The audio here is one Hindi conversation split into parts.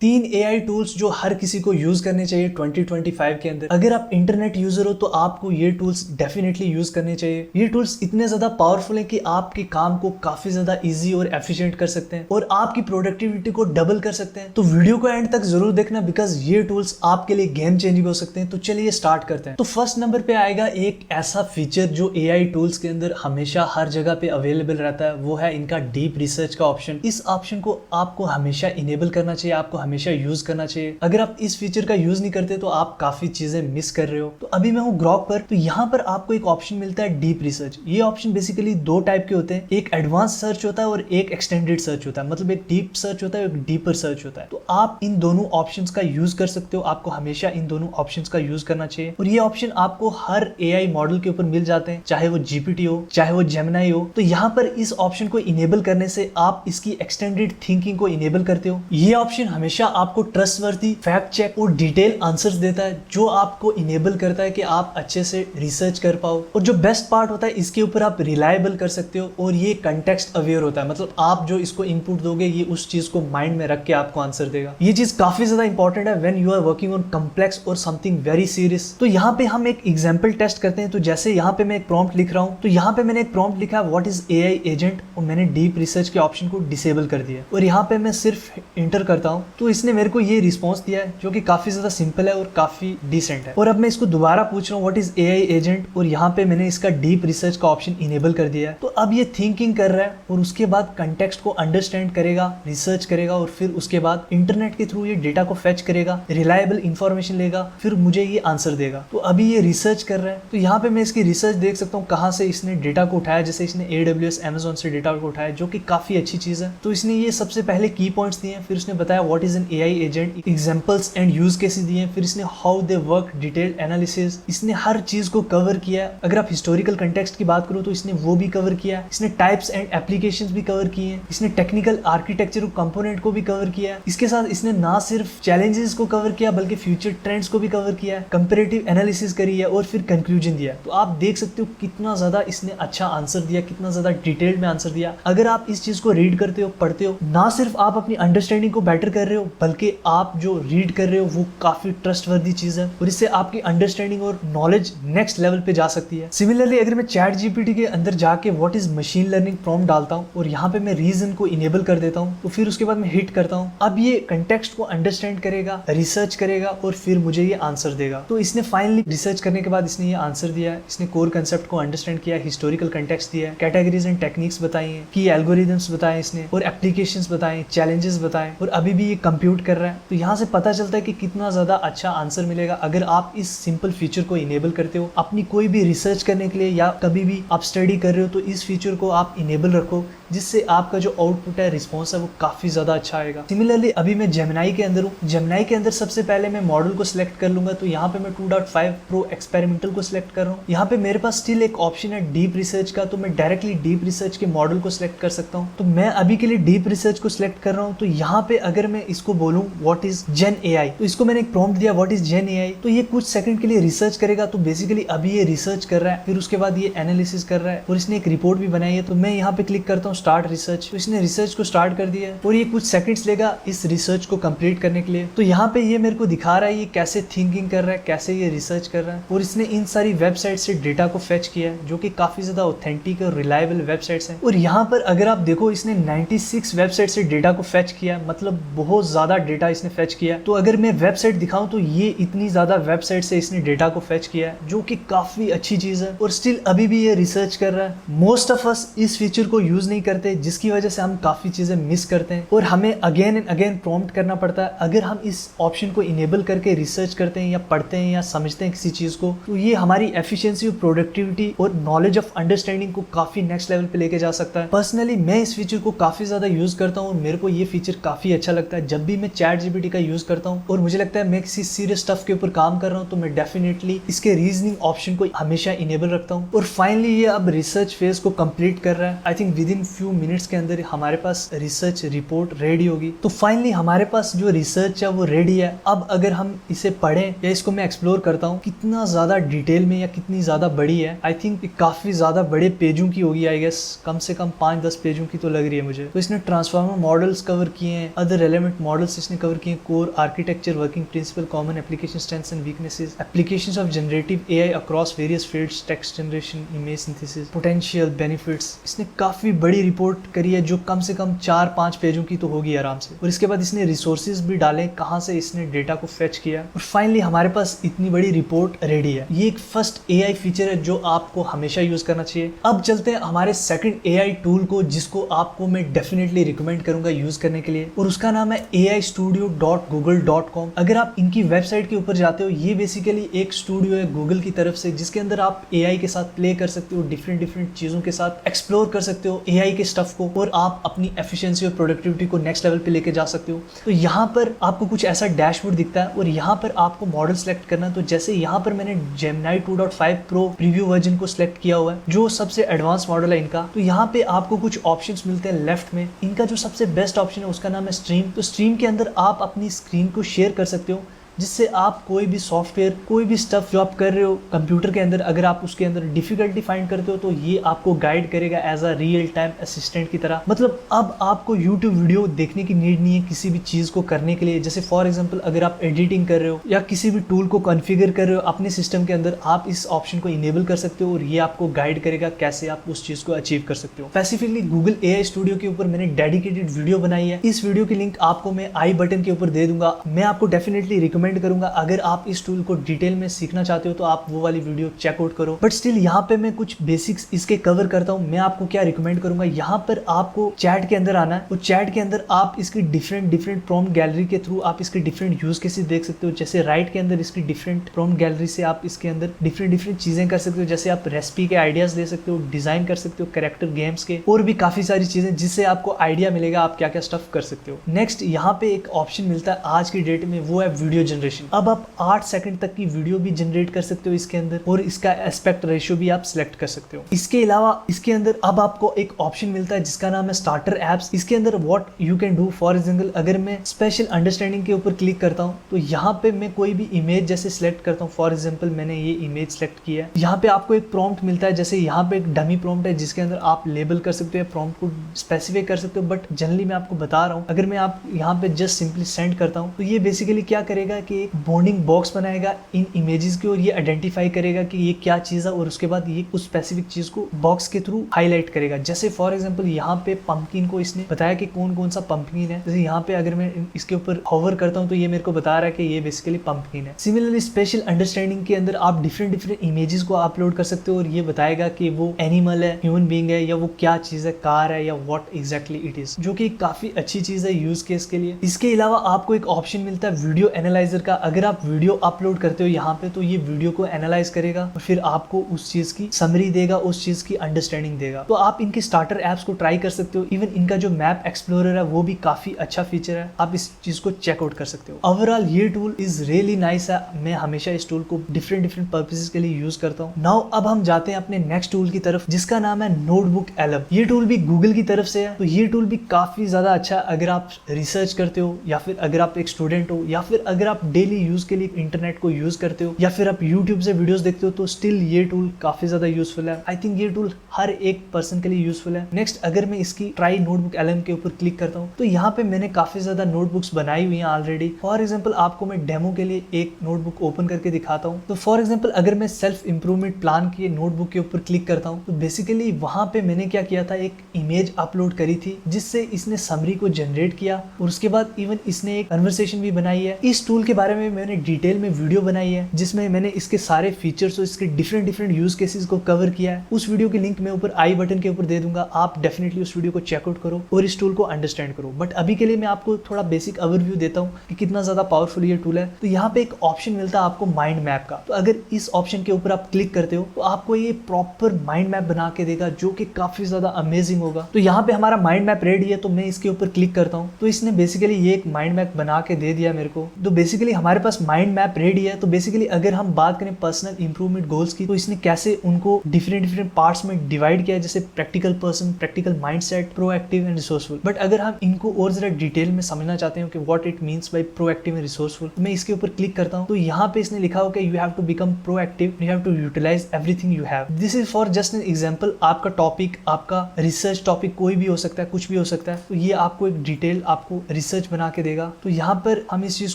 तीन एआई टूल्स जो हर किसी को यूज करने चाहिए 2025 के अंदर। अगर आप इंटरनेट यूजर हो तो आपको ये टूल्स डेफिनेटली यूज करने चाहिए। ये टूल्स इतने ज्यादा पावरफुल हैं कि आपके काम को काफी ज्यादा इजी और एफिशिएंट कर सकते हैं और आपकी प्रोडक्टिविटी को डबल कर सकते हैं। तो वीडियो को एंड तक जरूर देखना बिकॉज ये टूल्स आपके लिए गेम चेंजिंग हो सकते हैं। तो चलिए स्टार्ट करते हैं। तो फर्स्ट नंबर पे आएगा एक ऐसा फीचर जो एआई टूल्स के अंदर हमेशा हर जगह पे अवेलेबल रहता है, वो है इनका डीप रिसर्च का ऑप्शन। इस ऑप्शन को आपको हमेशा इनेबल करना चाहिए, आपको हमेशा यूज करना चाहिए। अगर आप इस फीचर का यूज नहीं करते तो आप काफी चीजें मिस कर रहे हो। तो अभी मैं हूँ ग्रॉक पर, तो यहाँ पर आपको एक ऑप्शन मिलता है डीप रिसर्च। ये ऑप्शन बेसिकली दो टाइप के होते हैं, एक एडवांस सर्च होता है और एक एक्सटेंडेड सर्च होता है। मतलब एक डीप सर्च होता है, एक डीपर सर्च होता है। तो आप इन दोनों ऑप्शंस का यूज कर सकते हो, आपको हमेशा इन दोनों ऑप्शंस का यूज करना चाहिए। और ये ऑप्शन आपको हर एआई मॉडल के ऊपर मिल जाते हैं, चाहे वो जीपीटी हो चाहे वो जेमिनी हो। तो यहाँ पर इस ऑप्शन को इनेबल करने से आप इसकी एक्सटेंडेड थिंकिंग को इनेबल करते हो। ये ऑप्शन हमेशा आपको ट्रस्टवर्दी, फैक्ट चेक और डिटेल आंसर्स देता है, जो आपको इनेबल करता है कि आप अच्छे से रिसर्च कर पाओ। और जो बेस्ट पार्ट होता है, इसके ऊपर आप रिलायबल कर सकते हो और ये कंटेक्स्ट अवेयर होता है। मतलब आप जो इसको इनपुट दोगे ये उस चीज को माइंड में रख के आपको आंसर देगा। ये चीज काफी ज्यादा इंपॉर्टेंट है when you are working on complex और समथिंग वेरी सीरियस। तो यहाँ पे हम एक एग्जाम्पल टेस्ट करते हैं। तो जैसे यहाँ पे मैं एक प्रॉम्प्ट लिख रहा हूँ, तो यहाँ पे मैंने एक प्रॉम्प्ट लिखा है व्हाट इज एआई एजेंट और मैंने डीप रिसर्च के ऑप्शन को डिसेबल कर दिया और यहाँ पे मैं सिर्फ इंटर करता हूँ। तो इसने मेरे को ये रिस्पॉन्स दिया है जो कि काफी ज्यादा सिंपल है और काफी डिसेंट है। और अब मैं इसको दोबारा पूछ रहा हूँ व्हाट इज एआई एजेंट और यहाँ पे मैंने इसका डीप रिसर्च का ऑप्शन इनेबल कर दिया है। तो अब ये थिंकिंग कर रहा है और उसके बाद कंटेक्स्ट को अंडरस्टैंड करेगा, रिसर्च करेगा और फिर उसके बाद इंटरनेट के थ्रू ये डेटा को फेच करेगा, रिलायबल इंफॉर्मेशन लेगा, फिर मुझे ये आंसर देगा। तो अभी ये रिसर्च कर रहा है। तो यहाँ पे मैं इसकी रिसर्च देख सकता हूँ कहाँ से इसने डेटा को उठाया। जैसे इसने AWS Amazon से डेटा को उठाया, जो कि काफी अच्छी चीज है। तो इसने ये सबसे पहले की पॉइंट्स दिए, फिर उसने बताया what is an AI agent, examples and use cases दिए, फिर इसने how they work, detailed analysis. इसने हर चीज को कवर किया। अगर आप हिस्टोरिकल कंटेक्स्ट की बात करो तो इसने वो भी कवर किया। इसने टाइप्स एंड एप्लीकेशंस भी कवर किए हैं। इसने टेक्निकल आर्किटेक्चर कंपोनेंट को भी कवर किया। इसके साथ इसने ना सिर्फ चैलेंजेस को कवर किया बल्कि फ्यूचर ट्रेंड्स को भी कवर किया, कंपैरेटिव एनालिसिस करी है और फिर कंक्लूजन दिया। तो आप देख सकते हो कितना ज्यादा इसने अच्छा आंसर दिया, कितना ज्यादा डिटेल में आंसर दिया। अगर आप इस चीज को रीड करते हो, पढ़ते हो, ना सिर्फ आप अपनी अंडरस्टैंडिंग को बेटर कर रहे हो बल्कि आप जो रीड कर रहे हो वो काफी ट्रस्टवर्दी चीज है और इससे आपकी अंडरस्टैंडिंग और नॉलेज नेक्स्ट लेवल पे जा सकती है। सिमिलरली अगर मैं चैट जीपीटी के अंदर जाके what is machine learning prompt डालता हूँ और यहाँ पे मैं रीजन को इनेबल कर देता हूँ, तो फिर उसके बाद मैं हिट करता हूँ। अब ये कंटेक्स्ट को अंडरस्टैंड करेगा, रिसर्च करेगा और फिर मुझे ये आंसर देगा। तो इसने फाइनली रिसर्च करने के बाद इसने ये आंसर दिया। इसने कोर कंसेप्ट को अंडरस्टैंड किया, हिस्टोरिकल कंटेक्स्ट दिया, कैटेगरीज एंड टेक्निक्स बताई हैं, की एल्गोरिथम्स बताए इसने और एप्लीकेशंस बताए, चैलेंजेस बताए और अभी भी ये कंप्यूट कर रहा है। तो यहाँ से पता चलता है कि कितना ज्यादा अच्छा आंसर मिलेगा अगर आप इस सिंपल फीचर को इनेबल करते हो। अपनी कोई भी रिसर्च करने के लिए या कभी भी आप स्टडी कर रहे हो तो इस फीचर को आप इनेबल रखो, जिससे आपका जो आउटपुट है, रिस्पॉन्स है, वो काफी ज्यादा अच्छा आएगा। सिमिलरली अभी मैं जेमिनी के अंदर हूँ। जेमिनी के अंदर सबसे पहले मैं मॉडल को सिलेक्ट कर लूंगा। तो यहाँ पे मैं 2.5 प्रो एक्सपेरिमेंटल को सिलेक्ट कर रहा हूँ। यहाँ पे मेरे पास स्टिल एक ऑप्शन है डीप रिसर्च का, तो मैं डायरेक्टली डीप रिसर्च के मॉडल को सिलेक्ट कर सकता हूँ। तो मैं अभी के लिए डीप रिसर्च को सिलेक्ट कर रहा हूँ। तो यहाँ पे अगर मैं इसको बोलूँ व्हाट इज जेन एआई, तो इसको मैंने एक प्रॉम्प्ट दिया व्हाट इज जेन एआई, तो ये कुछ सेकंड के लिए रिसर्च करेगा। तो बेसिकली अभी ये रिसर्च कर रहा है, फिर उसके बाद ये एनालिसिस कर रहा है और इसने एक रिपोर्ट भी बनाई है। तो मैं यहाँ पे क्लिक करता हूँ स्टार्ट रिसर्च। तो इसने रिसर्च को स्टार्ट कर दिया और ये कुछ सेकंड्स लेगा इस रिसर्च को कंप्लीट करने के लिए। तो यहाँ पे ये मेरे को दिखा रहा है ये कैसे थिंकिंग कर रहा है, कैसे ये रिसर्च कर रहा है और इसने इन सारी वेबसाइट से डेटा को फेच किया है, जो कि काफी ज्यादा ऑथेंटिक और रिलायबल वेबसाइट्स हैं। और यहाँ पर अगर आप देखो इसने 96 वेबसाइट से डेटा को फेच किया, मतलब बहुत ज्यादा डेटा इसने फेच किया। तो अगर मैं वेबसाइट दिखाऊं तो ये इतनी ज्यादा वेबसाइट से इसने डेटा को फेच किया है, जो कि काफी अच्छी चीज है। और स्टिल अभी भी ये रिसर्च कर रहा है। मोस्ट ऑफ अस इस फीचर को यूज नहीं करते, जिसकी वजह से हम काफी चीजें मिस करते हैं और हमें अगेन एंड अगेन प्रॉम्प्ट करना पड़ता है। अगर हम इस ऑप्शन को इनेबल करके रिसर्च करते हैं या पढ़ते हैं या समझते हैं किसी चीज को, तो ये हमारी एफिशिएंसी और प्रोडक्टिविटी और नॉलेज ऑफ अंडरस्टैंडिंग को काफी नेक्स्ट लेवल पे लेके जा सकता है। पर्सनली मैं इस फीचर को काफी ज्यादा यूज करता हूँ और मेरे को ये फीचर काफी अच्छा लगता है। जब भी मैं चैट जीपीटी का यूज करता हूँ और मुझे लगता है मैं किसी सीरियस स्टफ के ऊपर काम कर रहा हूँ, तो मैं डेफिनेटली इसके रीजनिंग ऑप्शन को हमेशा इनेबल रखता हूँ। और फाइनली ये अब रिसर्च फेज को कंप्लीट कर रहा है। I think with in few minutes के अंदर हमारे पास रिसर्च रिपोर्ट रेडी होगी। तो फाइनली हमारे पास जो रिसर्च है वो रेडी है। अब अगर हम इसे पढ़ें या इसको मैं एक्सप्लोर करता हूँ कितना ज्यादा डिटेल में या कितनी ज्यादा बड़ी है, आई थिंक काफी ज्यादा बड़े पेजों की होगी। आई गेस कम से कम 5-10 पेजों की तो लग रही है मुझे। तो इसने ट्रांसफॉर्मर मॉडल्स कवर किए हैं, अदर रेलेवेंट मॉडल्स इसने कवर किए, core architecture, working principle, common application strengths and weaknesses, applications of generative AI across various fields, text generation, image synthesis, potential benefits. इसने काफी बड़ी रिपोर्ट करी है जो कम से कम 4-5 पेजों की तो होगी आराम से। और इसके बाद इसने रिसोर्सेज भी डाले कहाँ से इसने डेटा को फेच किया, और फाइनली हमारे पास इतनी बड़ी रिपोर्ट रेडी है। ये एक फर्स्ट एआई फीचर है जो आपको हमेशा यूज करना चाहिए। अब चलते हैं हमारे सेकंड एआई टूल को, जिसको आपको मैं डेफिनेटली रिकमेंड करूंगा यूज करने के लिए, और उसका नाम है aistudio.google.com। अगर आप इनकी वेबसाइट के ऊपर जाते हो, ये बेसिकली एक स्टूडियो है गूगल की तरफ से, जिसके अंदर आप एआई के साथ प्ले कर सकते हो, डिफरेंट चीजों के साथ एक्सप्लोर कर सकते हो एआई के स्टफ को, और आप अपनी एफिशिएंसी और प्रोडक्टिविटी को नेक्स्ट लेवल पे लेके जा सकते हो। तो यहाँ पर आपको कुछ ऐसा डैशबोर्ड दिखता है, और यहाँ पर आपको मॉडल सेलेक्ट करना। तो जैसे यहाँ पर मैंने Gemini 2.5 Pro प्रीव्यू वर्जन को सिलेक्ट किया हुआ है, जो सबसे एडवांस मॉडल है इनका। तो यहाँ पे आपको कुछ ऑप्शंस मिलते हैं लेफ्ट में। इनका जो सबसे बेस्ट ऑप्शन है उसका नाम है स्ट्रीम। तो स्ट्रीम के अंदर आप अपनी स्क्रीन को शेयर कर सकते हो, जिससे आप कोई भी सॉफ्टवेयर, कोई भी स्टफ जो आप कर रहे हो कंप्यूटर के अंदर, अगर आप उसके अंदर डिफिकल्टी फाइंड करते हो तो ये आपको गाइड करेगा as a real time assistant की तरह। मतलब अब आपको यूट्यूब वीडियो देखने की नीड नहीं है किसी भी चीज को करने के लिए। जैसे फॉर एग्जांपल अगर आप एडिटिंग कर रहे हो या किसी भी टूल को कॉन्फ़िगर कर रहे हो अपने सिस्टम के अंदर, आप इस ऑप्शन को इनेबल कर सकते हो, और ये आपको गाइड करेगा कैसे आप उस चीज को अचीव कर सकते हो। स्पेसिफिकली गूगल एआई स्टूडियो के ऊपर मैंने डेडिकेटेड वीडियो बनाई है। इस वीडियो की लिंक आपको मैं आई बटन के ऊपर दे दूंगा। मैं आपको डेफिनेटली रिकमेंड करूंगा, अगर आप इस टूल को डिटेल में सीखना चाहते हो तो आप वो वाली वीडियो चेकआउट करो। बट स्टिल यहाँ पे मैं कुछ बेसिक्स इसके कवर करता हूँ। मैं आपको क्या रिकमेंड करूंगा, यहाँ पर आपको चैट के अंदर आना है। तो चैट के अंदर आप इसकी डिफरेंट प्रॉम्प्ट गैलरी के थ्रू आप इसके डिफरेंट यूज केसेस देख सकते हो। जैसे राइट के अंदर इसकी डिफरेंट प्रॉम्प्ट गैलरी से आप इसके अंदर डिफरेंट चीजें कर सकते हो। जैसे आप रेसिपी के आइडियाज दे सकते हो, डिजाइन कर सकते हो, कैरेक्टर गेम्स के, और भी काफी सारी चीजें, जिससे आपको आइडिया मिलेगा आप क्या क्या स्टफ कर सकते हो। नेक्स्ट यहाँ पे एक ऑप्शन मिलता है आज की डेट में, वो है वीडियो जनरेशन। अब आप 8 सेकंड तक की वीडियो भी जनरेट कर सकते हो इसके अंदर, और इसका एस्पेक्ट रेशियो भी आप सिलेक्ट कर सकते हो। इसके अलावा इसके अंदर अब आपको एक ऑप्शन मिलता है जिसका नाम है स्टार्टर एप्स। इसके अंदर what you can do, for example अगर मैं स्पेशल अंडरस्टैंडिंग के ऊपर क्लिक करता हूँ तो यहाँ पे मैं कोई भी इमेज जैसे सिलेक्ट करता हूँ। फॉर एग्जांपल मैंने ये इमेज सिलेक्ट किया है। यहाँ पे आपको एक प्रॉम्प्ट मिलता है, जैसे यहाँ पे एक डमी प्रॉम्प्ट है जिसके अंदर आप लेबल कर सकते हो, प्रॉम्प्ट को स्पेसिफाई कर सकते हो। बट जनरली मैं आपको बता रहा हूँ, अगर मैं आप यहाँ पे जस्ट सिंपली सेंड करता हूँ तो ये बेसिकली क्या करेगा कि एक बॉन्डिंग बॉक्स बनाएगा इन इमेजेस की, और ये आइडेंटिफाई करेगा कि ये क्या चीज है, और उसके बाद ये उस स्पेसिफिक चीज को बॉक्स के थ्रू हाईलाइट करेगा। जैसे फॉर एग्जांपल यहाँ पे पंपकिन को इसने बताया कि कौन कौन सा पंपकिन है। जैसे यहाँ पे अगर मैं इसके ऊपर होवर करता हूँ तो ये मेरे को बता रहा है कि ये बेसिकली पंपकिन है। सिमिलरली स्पेशल अंडरस्टैंडिंग के अंदर आप डिफरेंट इमेजेस को अपलोड कर सकते हो, और ये बताएगा कि वो एनिमल है, ह्यूमन बीइंग है, या वो क्या चीज है, कार है, या व्हाट एग्जैक्टली इट इज, जो कि काफी अच्छी चीज है यूज केस के लिए। इसके अलावा आपको एक ऑप्शन मिलता है वीडियो एनालाइजर का। अगर आप वीडियो अपलोड करते हो यहाँ पे तो ये वीडियो को एनालाइज करेगा और फिर आपको उस चीज की समरी देगा, उस चीज की अंडरस्टैंडिंग देगा। तो आप इनके स्टार्टर एप्स को ट्राई कर सकते हो। इवन इनका जो मैप एक्सप्लोरर है वो भी काफी अच्छा फीचर है, आप इस चीज को चेकआउट कर सकते हो। ओवरऑल ये टूल इज रियली नाइस है। मैं हमेशा इस टूल को डिफरेंट पर्पसेस के लिए यूज करता हूँ। नाउ अब हम जाते हैं अपने नेक्स्ट टूल की तरफ, जिसका नाम है नोटबुक LM। ये टूल भी गूगल की तरफ से है, तो ये टूल भी काफी ज्यादा अच्छा है अगर आप रिसर्च करते हो, या फिर अगर आप एक स्टूडेंट हो, या फिर अगर आप डेली यूज के लिए इंटरनेट को यूज करते हो, या फिर आप यूट्यूब से वीडियोस देखते हो, तो स्टिल ये टूल काफी ज्यादा यूजफुल है। आई थिंक ये टूल हर एक पर्सन के लिए यूजफुल है। नेक्स्ट अगर मैं इसकी ट्राई नोटबुक LM के ऊपर क्लिक करता हूँ तो यहाँ पे मैंने काफी ज्यादा नोटबुक्स बनाई हुई हैं ऑलरेडी। फॉर एग्जाम्पल आपको मैं डेमो के लिए एक नोटबुक ओपन करके दिखाता हूँ। तो फॉर एग्जाम्पल अगर मैं सेल्फ इंप्रूवमेंट प्लान की नोटबुक के ऊपर क्लिक करता हूँ तो बेसिकली वहां पे मैंने क्या किया था, एक इमेज अपलोड करी थी जिससे इसने समरी को जनरेट किया, और उसके बाद इवन इसने एक कन्वर्सेशन भी बनाई है। इस टूल के बारे में मैंने डिटेल में वीडियो बनाई है जिसमें मैंने इसके सारे फीचर्स और इसके डिफरेंट यूज केसेस को कवर किया है। उस वीडियो की लिंक मैं ऊपर आई बटन के ऊपर दे दूंगा, आप डेफिनेटली उस वीडियो को चेकआउट करो और इस टूल को अंडरस्टैंड करो। बट अभी के लिए मैं आपको थोड़ा बेसिक ओवरव्यू देता हूँ कि कितना ज्यादा पावरफुल ये टूल है। तो यहाँ पे एक ऑप्शन मिलता है आपको माइंड मैप का। तो अगर इस ऑप्शन के ऊपर आप क्लिक करते हो तो आपको ये प्रॉपर माइंड मैप बना के देगा, जो कि काफी ज्यादा अमेजिंग होगा। तो यहाँ पे हमारा माइंड मैप रेडी है, तो मैं इसके ऊपर क्लिक करता हूँ तो इसने बेसिकली ये एक माइंड मैप बना के दे दिया मेरे को। तो बेसिकली बेसिकली हमारे पास माइंड मैप रेडी है। तो बेसिकली अगर हम बात करें पर्सनल इंप्रूवमेंट गोल्स की, तो इसने कैसे उनको डिफरेंट पार्ट्स में डिवाइड किया है, जैसे practical person, practical mindset, proactive and resourceful. But अगर हम इनको और जरा डिटेल में समझना चाहते हैं कि what it means by proactive and resourceful, मैं इसके ऊपर क्लिक करता हूं तो यहाँ पे इसने लिखा हो कि you have to become proactive, you have to utilize everything you have. This is for just an example. आपका टॉपिक, आपका रिसर्च टॉपिक कोई भी हो सकता है, कुछ भी हो सकता है, तो ये आपको एक डिटेल आपको रिसर्च बना के देगा। तो यहाँ पर हम इस चीज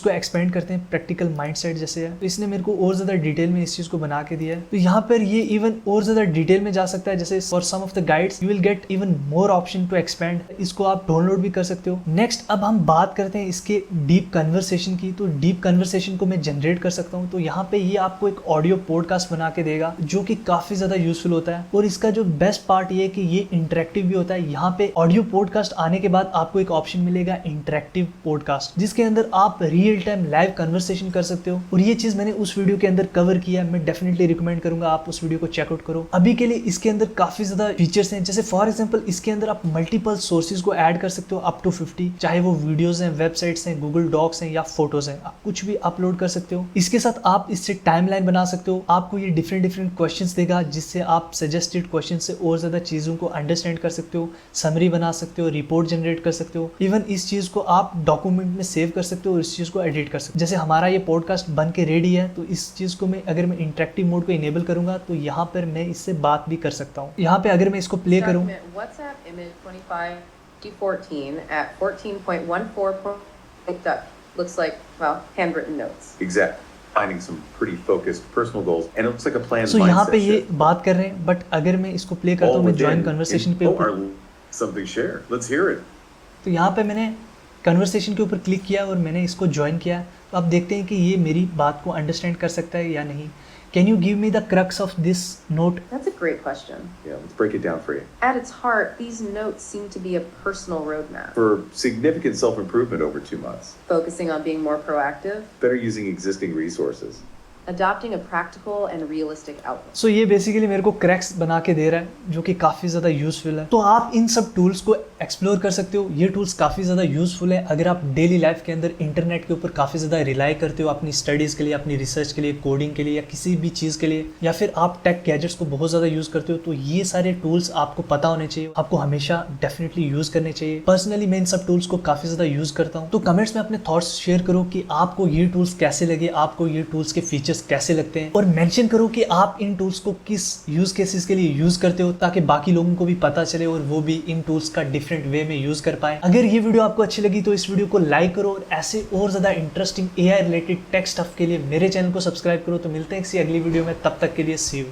को एक्सपेंड करते हैं, प्रैक्टिकल माइंडसेट जैसे है, तो इसने मेरे को और ज्यादा डिटेल में इस चीज को बना के दिया है। तो यहाँ पर ये इवन और ज्यादा डिटेल में जा सकता है, जैसे for some of the guides you will get even more option to expand. इसको आप डाउनलोड भी कर सकते हो। नेक्स्ट अब हम बात करते हैं इसके डीप कन्वर्सेशन की। तो डीप कन्वर्सेशन को मैं जनरेट कर सकता हूँ। तो यहाँ पे ये आपको एक ऑडियो पॉडकास्ट बना के देगा जो कि काफी ज्यादा यूजफुल होता है। और इसका जो बेस्ट पार्ट ये है कि ये इंटरेक्टिव भी होता है। यहाँ पे ऑडियो पॉडकास्ट आने के बाद आपको एक ऑप्शन मिलेगा इंटरेक्टिव पॉडकास्ट, जिसके अंदर आप रियल टाइम लाइव कन्वर्सेशन कर सकते हो। और ये चीज मैंने उस वीडियो के अंदर कवर किया है। मैं डेफिनेटली रिकमेंड करूंगा आप उस वीडियो को चेकआउट करो। अभी के लिए इसके अंदर काफी ज्यादा फीचर्स हैं, जैसे फॉर एग्जांपल इसके अंदर आप मल्टीपल सोर्सेज को ऐड कर सकते हो अप टू 50, चाहे वो वीडियोस हैं, वेबसाइट्स हैं, गूगल डॉक्स हैं या फोटोज हैं, आप कुछ भी अपलोड कर सकते हो। इसके साथ आप इससे टाइमलाइन बना सकते हो। आपको ये डिफरेंट क्वेश्चंस देगा, जिससे आप सजेस्टेड क्वेश्चन से और ज्यादा चीजों को अंडरस्टैंड कर सकते हो, समरी बना सकते हो, रिपोर्ट जनरेट कर सकते हो। इवन इस चीज को आप डॉक्यूमेंट में सेव कर सकते हो और इस चीज को एडिट कर सकते हो। जैसे हमारा ये पॉडकास्ट बन के रेडी है, तो इस चीज को मैं अगर मैं इंटरेक्टिव मोड को इनेबल करूंगा तो यहाँ पर मैं इससे बात भी कर सकता हूँ। यहाँ पे अगर मैं इसको प्ले करूँ, WhatsApp image 25/14 at 14.14. Looks like, well, handwritten notes. Exactly. Finding some pretty focused personal goals, and it looks like a planned so यहाँ पे mindset ये shift. बात कर रहे हैं, बट अगर मैं इसको प्ले करता हूँ, All मैं within ज्वाइन कन्वर्सेशन पे ऊपर, something share. Let's hear it. तो यहाँ पे मैंने कन्वर्सेशन के ऊपर क्लिक किया और मैंने इसको ज्वाइन किया। तो आप देखते हैं कि ये मेरी बात को अंडरस्टैंड कर सकता है या नहीं। Can you give me the crux of this note? That's a great question. Yeah, let's break it down for you. At its heart, these notes seem to be a personal roadmap. For significant self-improvement over 2 months. Focusing on being more proactive. Better using existing resources. Adopting a practical and realistic outlook. So ये बेसिकली मेरे को क्रैक्स बना के दे रहा है, जो कि काफ़ी ज़्यादा यूज़फुल है। तो आप इन सब टूल्स को एक्सप्लोर कर सकते हो। ये टूल्स काफ़ी ज़्यादा यूज़फुल है अगर आप डेली लाइफ के अंदर इंटरनेट के ऊपर काफ़ी ज़्यादा रिलाई करते हो अपनी स्टडीज़ के लिए, अपनी रिसर्च के लिए, कोडिंग के लिए या किसी भी चीज़ के लिए, या फिर आप टेक गैजेट्स को बहुत ज़्यादा यूज़ करते हो। तो ये सारे टूल्स आपको पता होने चाहिए, आपको हमेशा डेफिनेटली यूज़ करने चाहिए। पर्सनली मैं इन सब टूल्स को काफ़ी ज़्यादा यूज़ करता हूँ। तो कमेंट्स में अपने थॉट्स शेयर करो कि आपको ये टूल्स कैसे लगे, आपको ये टूल्स के फीचर्स कैसे लगते हैं, और मेंशन करो कि आप इन टूल्स को किस यूज केसेस के लिए यूज करते हो, ताकि बाकी लोगों को भी पता चले और वो भी इन टूल्स का डिफरेंट वे में यूज कर पाए। अगर ये वीडियो आपको अच्छी लगी तो इस वीडियो को लाइक करो और ऐसे और ज्यादा interesting AI related tech stuff के लिए मेरे चैनल को सब्सक्राइब करो। तो मिलते हैं किसी अगली वीडियो में, तब तक के लिए सी यू।